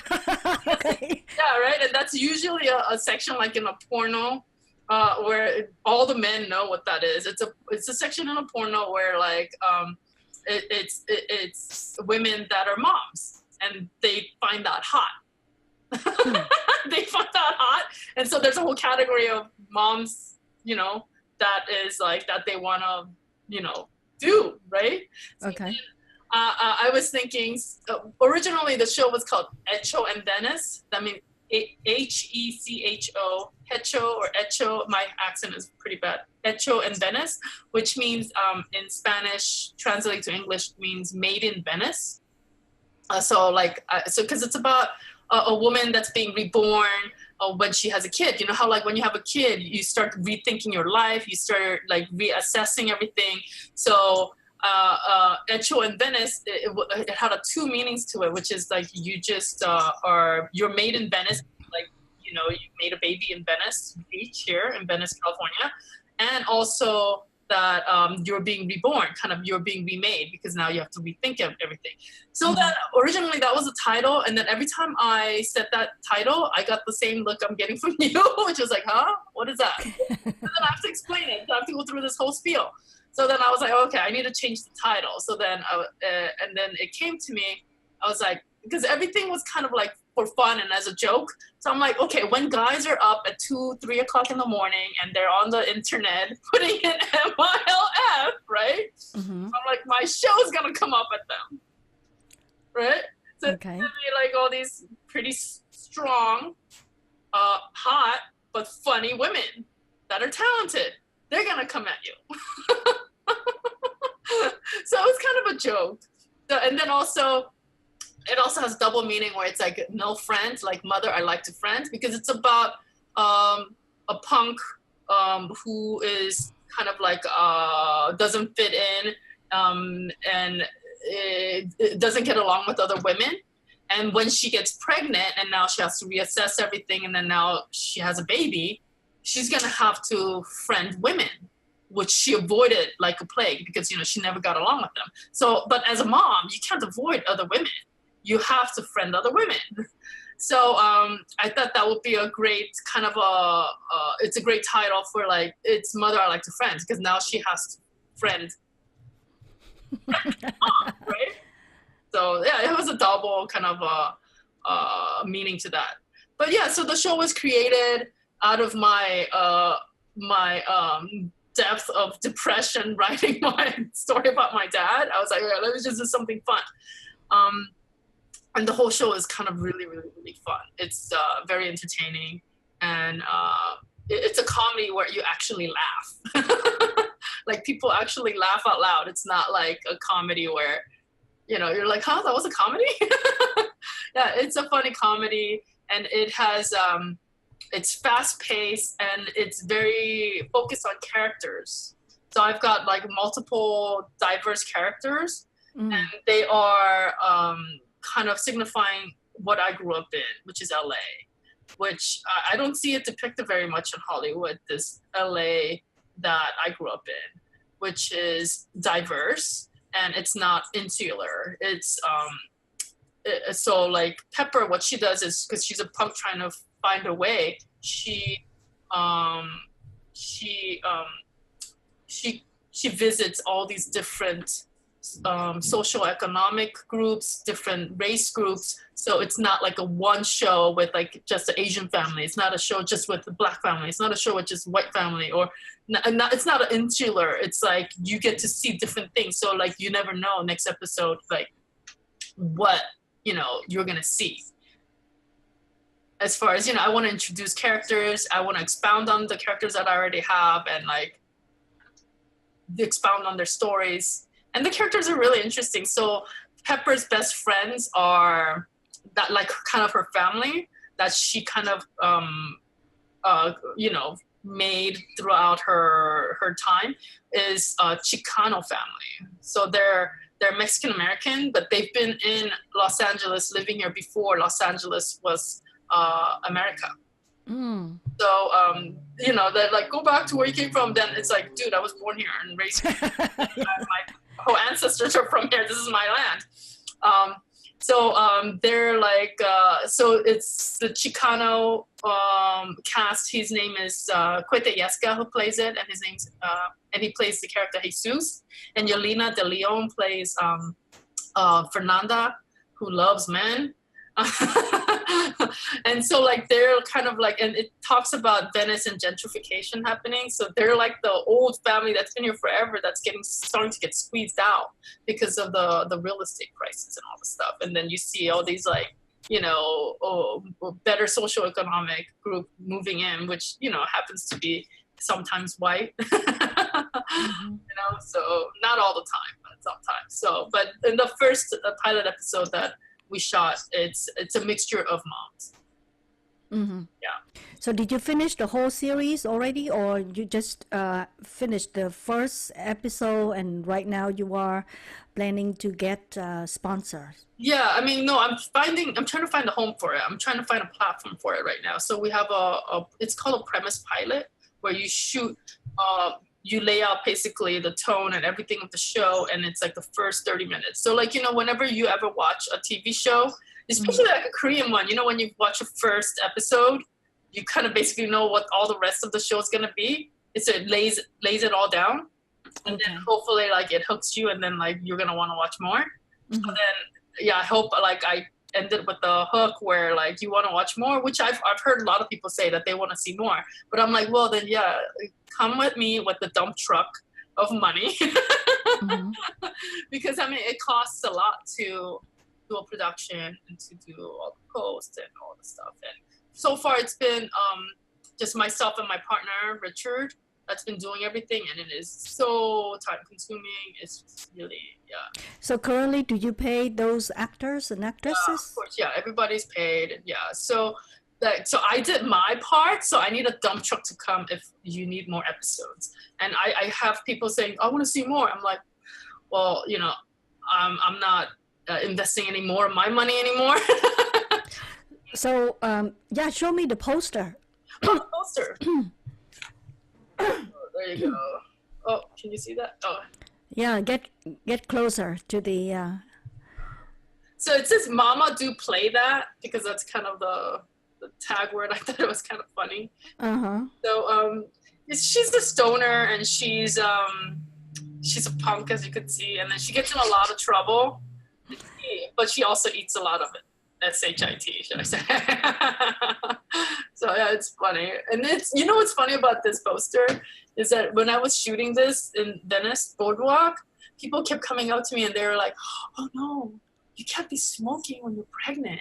Okay. Yeah, right, and that's usually a section like in a porno, where all the men know what that is. It's a section in a porno where like it's women that are moms and they find that hot. They find that hot, and so there's a whole category of moms, you know, that is like that they want to, you know, do right. Okay. I was thinking originally the show was called Echo and Venice. I mean Hecho, Hecho or Echo. My accent is pretty bad. Echo and Venice, which means in Spanish, translate to English means made in Venice. So because it's about a woman that's being reborn when she has a kid. You know how like when you have a kid, you start rethinking your life, you start like reassessing everything. So Echo and Venice, it had two meanings to it, which is like you just you're made in Venice, like, you know, you made a baby in Venice Beach here in Venice, California, and also that you're being reborn, kind of you're being remade because now you have to rethink everything. So that originally that was the title, and then every time I said that title, I got the same look I'm getting from you, which was like, huh? What is that? And then I have to explain it. So I have to go through this whole spiel. So then I was like, okay, I need to change the title. So then, and then it came to me. I was like, because everything was kind of like for fun and as a joke. So I'm like, okay, when guys are up at 2-3 o'clock in the morning and they're on the internet putting in MILF, right? Mm-hmm. I'm like, my show is gonna come up at them, right? So it's gonna be like all these pretty strong, hot but funny women that are talented. They're gonna come at you. So it was kind of a joke. So, and then also, it also has double meaning where it's like MILFriend, like Mother I Like to Friend, because it's about a punk who is kind of like doesn't fit in and it doesn't get along with other women. And when she gets pregnant and now she has to reassess everything, and then now she has a baby, she's gonna have to friend women, which she avoided like a plague because, you know, she never got along with them. So, but as a mom, you can't avoid other women. You have to friend other women. So I thought that would be a great kind of it's a great title for like, it's Mother I Like to Friend, because now she has to friend mom, right? So yeah, it was a double kind of meaning to that. But yeah, so the show was created out of my depth of depression writing my story about my dad. I was like, yeah, let me just do something fun. And the whole show is kind of really, really, really fun. It's very entertaining, and it's a comedy where you actually laugh. Like people actually laugh out loud. It's not like a comedy where, you know, you're like, huh, that was a comedy? Yeah, it's a funny comedy, and it has, it's fast paced, and it's very focused on characters. So I've got like multiple diverse characters, and they are kind of signifying what I grew up in, which is LA, which I don't see it depicted very much in Hollywood, this LA that I grew up in, which is diverse, and it's not insular. It's so like Pepper, what she does is, because she's a punk trying to find a way, she visits all these different social economic groups, different race groups. So it's not like a one show with like just the Asian family. It's not a show just with the Black family. It's not a show with just white family, or it's not an insular. It's like you get to see different things. So like you never know next episode like what, you know, you're gonna see. As far as, you know, I want to introduce characters. I want to expound on the characters that I already have, and like expound on their stories. And the characters are really interesting. So Pepper's best friends are that, like, kind of her family that she kind of you know, made throughout her time is a Chicano family. So they're Mexican American, but they've been in Los Angeles, living here before Los Angeles was America. So you know, they're like, go back to where you came from. Then it's like, dude, I was born here and raised here. My whole ancestors are from here. This is my land. So they're like, so it's the Chicano cast. His name is Cuete Yesca, who plays it, and his name's and he plays the character Jesus. And Yelena De Leon plays Fernanda, who loves men. And so like they're kind of like, and it talks about Venice and gentrification happening. So they're like the old family that's been here forever that's starting to get squeezed out because of the real estate crisis and all the stuff. And then you see all these like, you know, better socioeconomic group moving in, which, you know, happens to be sometimes white. You know, so not all the time, but sometimes. So, but in the first pilot episode that we shot, it's a mixture of moms. Yeah. So did you finish the whole series already, or you just finished the first episode and right now you are planning to get sponsors? Yeah, I mean, no, I'm trying to find a home for it. I'm trying to find a platform for it right now. So we have it's called a premise pilot, where you shoot, you lay out basically the tone and everything of the show, and it's like the first 30 minutes. So like, you know, whenever you ever watch a TV show, especially like a Korean one, you know, when you watch a first episode, you kind of basically know what all the rest of the show is going to be. So it lays it all down, and then hopefully like it hooks you, and then like you're going to want to watch more. And then, yeah, I hope like I ended with the hook where like you want to watch more, which I've heard a lot of people say that they want to see more, but I'm like, well then, yeah, come with me with the dump truck of money. Because I mean, it costs a lot to do a production and to do all the posts and all the stuff. And so far it's been just myself and my partner Richard that's been doing everything, and it is so time consuming. It's really, yeah. So currently, do you pay those actors and actresses? Yeah, of course, yeah, everybody's paid. Yeah, so I did my part, so I need a dump truck to come if you need more episodes. And I have people saying, I want to see more. I'm like, well, you know, I'm not investing any more of my money anymore. So, yeah, show me the poster. Oh, the poster. Oh, there you go. Oh, can you see that? Oh. Yeah, get closer to the... So it says Mama Do Play That, because that's kind of the tag word. I thought it was kind of funny. So she's a stoner, and she's a punk, as you could see, and then she gets in a lot of trouble, but she also eats a lot of it. S-H-I-T, should I say. So yeah, it's funny. And it's, you know what's funny about this poster is that when I was shooting this in Venice Boardwalk, people kept coming up to me and they were like, oh no, you can't be smoking when you're pregnant.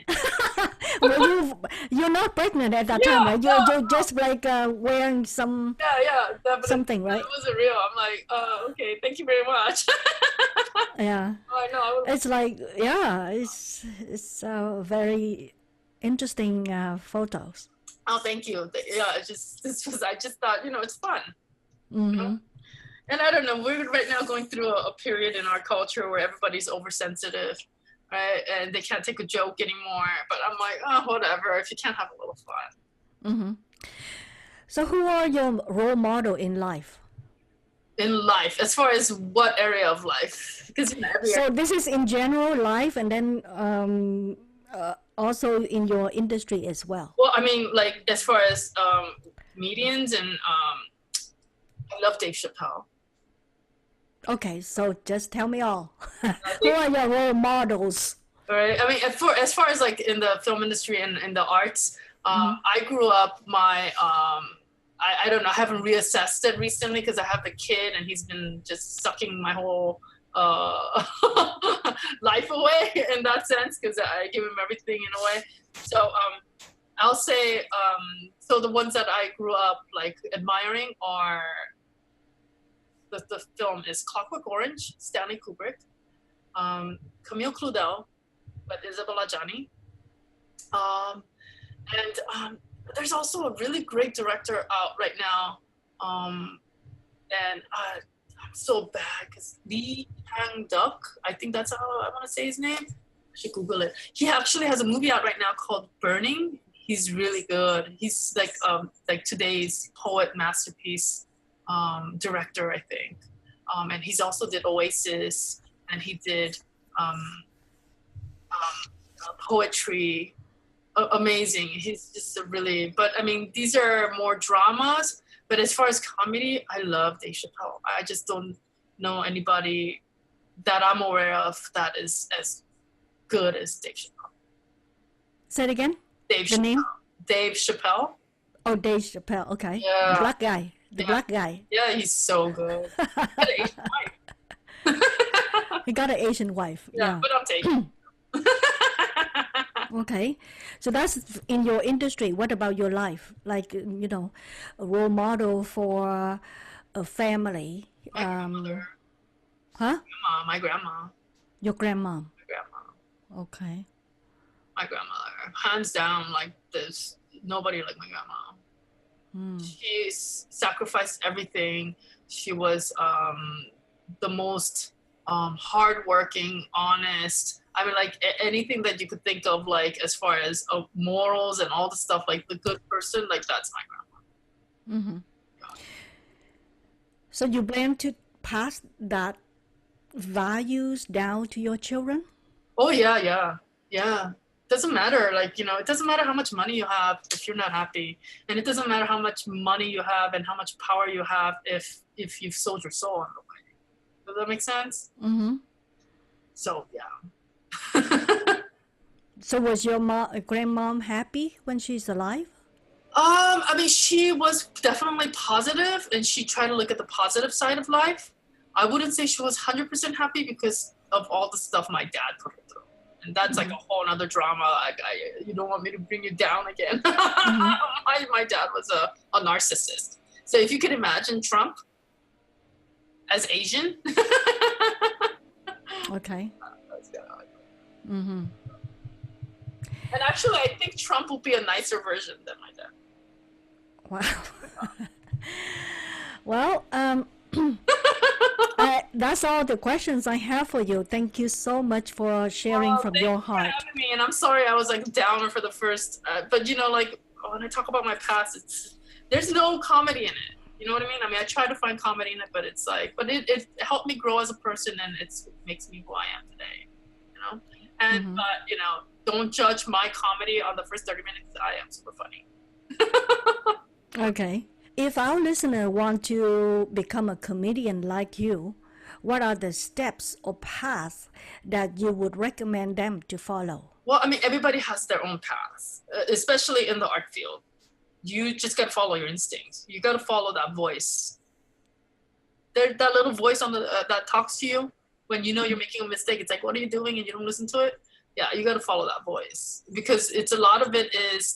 Well, you're not pregnant at that time, right? You're just like wearing some Definitely. something, right? It wasn't real. I'm like, okay, thank you very much. Yeah. I know. It's like, yeah, it's very interesting photos. Oh, thank you. Yeah, I just thought, it's fun. Mm-hmm. And I don't know, we're right now going through a period in our culture where everybody's oversensitive, right? And they can't take a joke anymore. But I'm like, oh, whatever, if you can't have a little fun. Mm-hmm. So who are your role model in life? In life, as far as what area of life? Because so this is in general life, and then also in your industry as well. Well, I mean, like as far as comedians, and I love Dave Chappelle. Okay, so just tell me all. Who are your role models? Right. I mean, as far as like in the film industry and in the arts, I grew up I don't know, I haven't reassessed it recently because I have a kid and he's been just sucking my whole life away in that sense, because I give him everything in a way. So I'll say, so the ones that I grew up like admiring are the film is Clockwork Orange, Stanley Kubrick, Camille Claudel, with Isabella Gianni. And there's also a really great director out right now. And I'm so bad because Lee Hang-duk, I think that's how I want to say his name. I should Google it. He actually has a movie out right now called Burning. He's really good. He's like today's poet masterpiece director, I think. And he's also did Oasis, and he did poetry. Amazing. He's just a really, but I mean, these are more dramas, but as far as comedy, I love Dave Chappelle. I just don't know anybody that I'm aware of that is as good as Dave Chappelle. Say it again? Dave the Chappelle. Name? Dave Chappelle. Oh, Dave Chappelle, okay. Yeah. The black guy. Black guy. Yeah, he's so good. He got an Asian wife. Yeah. But I'm taking. Okay, so that's in your industry. What about your life? Like, a role model for a family. My grandmother. Huh? My grandma. Your grandma. My grandma. Okay. My grandmother. Hands down, like there's nobody like my grandma. She sacrificed everything. She was the most hardworking, honest. I mean, like anything that you could think of, like as far as morals and all the stuff, like the good person, like that's my grandma. Mm-hmm. So you plan to pass that values down to your children? Oh yeah. Doesn't matter, like it doesn't matter how much money you have if you're not happy, and it doesn't matter how much money you have and how much power you have if you've sold your soul on the way. Does that make sense? Mm-hmm. So yeah. So was your grandmom happy when she's alive? I mean, she was definitely positive, and she tried to look at the positive side of life. I wouldn't say she was 100% happy because of all the stuff my dad put her through. And that's like a whole other drama. You don't want me to bring you down again. My dad was a narcissist. So if you can imagine Trump as Asian. Okay. That's kind of like, mm-hmm. And actually, I think Trump will be a nicer version than my dad. Wow. Well, that's all the questions I have for you. Thank you so much for sharing from your heart. Thank you for having me, and I'm sorry I was like downer for the first, but like when I talk about my past, there's no comedy in it. You know what I mean? I mean, I try to find comedy in it, but it's like, but it helped me grow as a person, and it makes me who I am today. And but don't judge my comedy on the first 30 minutes. I am super funny. Okay. If our listener want to become a comedian like you, what are the steps or paths that you would recommend them to follow? Well, I mean, everybody has their own paths, especially in the art field. You just got to follow your instincts. You got to follow that voice. That little voice on that talks to you when you're making a mistake. It's like, what are you doing? And you don't listen to it. Yeah, you got to follow that voice, because it's a lot of it is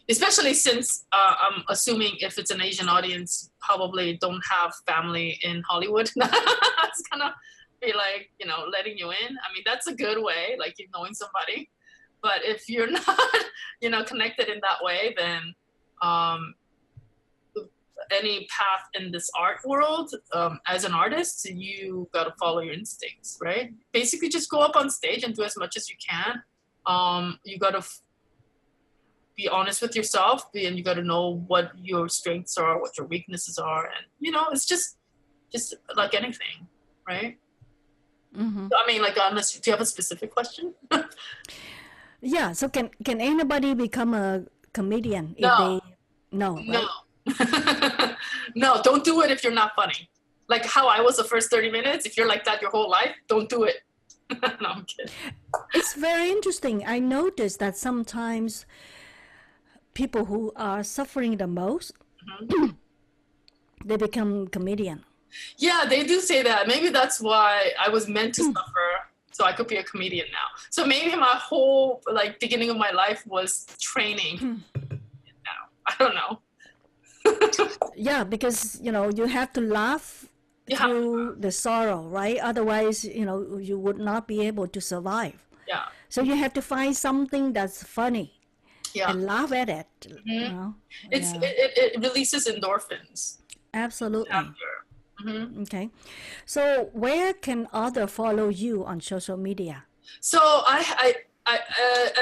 especially since I'm assuming if it's an Asian audience, probably don't have family in Hollywood. It's gonna be like, you know, letting you in. I mean, that's a good way, like you knowing somebody. But if you're not, you know, connected in that way, then any path in this art world, as an artist, you got to follow your instincts, right? Basically, just go up on stage and do as much as you can. You got to be honest with yourself, and you got to know what your strengths are, what your weaknesses are, and you know, it's just like anything, right? Mm-hmm. I mean, like, unless do you have a specific question? Yeah. So can anybody become a comedian if No. they? No. Right? No. No, don't do it if you're not funny. Like how I was the first 30 minutes. If you're like that your whole life, don't do it. No, I'm kidding. It's very interesting. I noticed that sometimes people who are suffering the most, they become comedian. Yeah, they do say that. Maybe that's why I was meant to suffer, so I could be a comedian now. So maybe my whole like beginning of my life was training. Now I don't know. Yeah, because you know you have to laugh through the sorrow, right? Otherwise, you know, you would not be able to survive. Yeah. So you have to find something that's funny and laugh at it. You know? It releases endorphins. Absolutely. Mm-hmm. Okay. So where can others follow you on social media? So I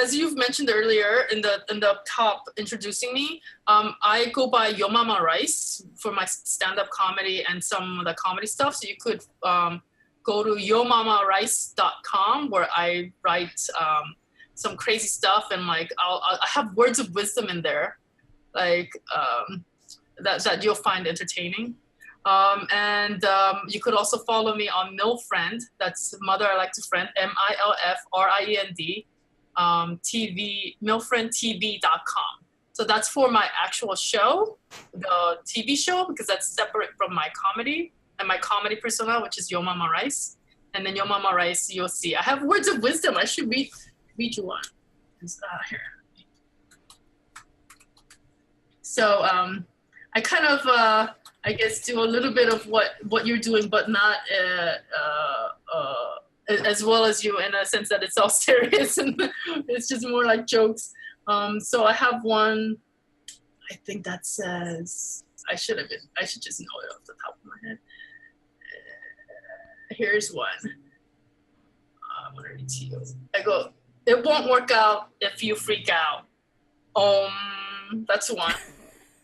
as you've mentioned earlier in the top introducing me, I go by YoMamaRice for my stand-up comedy and some of the comedy stuff. So you could go to YoMamaRice.com, where I write some crazy stuff, and like I have words of wisdom in there, like that you'll find entertaining. And you could also follow me on MILFriend. That's Mother I Like to Friend, MILFriend, TV, MILFriendTV.com. So that's for my actual show, the TV show, because that's separate from my comedy and my comedy persona, which is YoMamaRice. And then YoMamaRice, you'll see. I have words of wisdom. I should read you one. Here. So I kind of, I guess, do a little bit of what you're doing, but not as well as you, in a sense that it's all serious and it's just more like jokes. So I have one, I think that says, I should just know it off the top of my head. Here's one. I'm gonna read to you. I go, it won't work out if you freak out. That's one.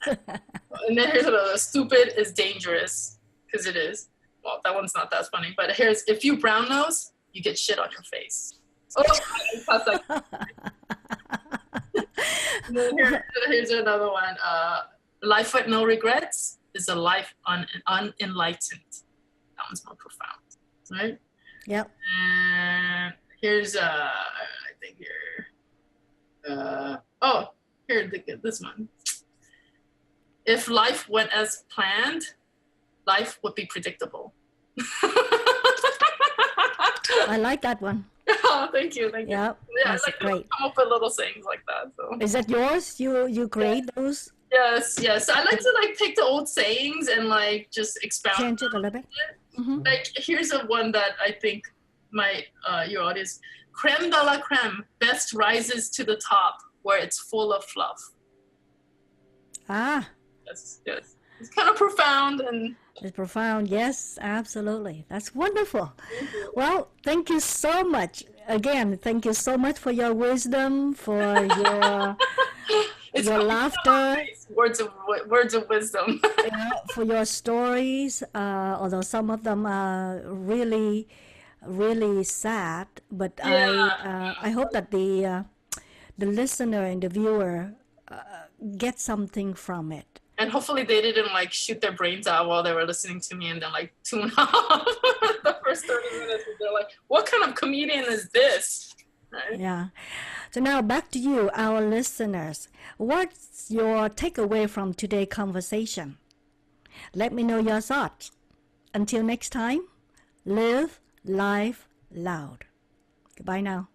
And then here's another. Stupid is dangerous, because it is. Well, that one's not that funny. But here's, if you brown nose, you get shit on your face. Oh, and then here's another one. Life with no regrets is a life unenlightened. That one's more profound, right? Yep. And here's I think here. Here, this one. If life went as planned, life would be predictable. I like that one. Oh, thank you. Yep, Yeah, that's like great. come up with little sayings like that. So. Is that yours? You create those? Yes. I like to like take the old sayings and like just expound. Change it a little bit. Mm-hmm. Like here's a one that I think my your audience, creme de la creme, best rises to the top where it's full of fluff. Ah. Yes. It's kind of profound and. It's profound. Yes, absolutely. That's wonderful. Well, thank you so much. Again, thank you so much for your wisdom, for your your laughter. Words of wisdom. For your stories, although some of them are really, really sad, but I hope that the listener and the viewer get something from it. And hopefully they didn't like shoot their brains out while they were listening to me and then like tune off the first 30 minutes. They're like, what kind of comedian is this? Right? Yeah. So now back to you, our listeners. What's your takeaway from today's conversation? Let me know your thoughts. Until next time, live life loud. Goodbye now.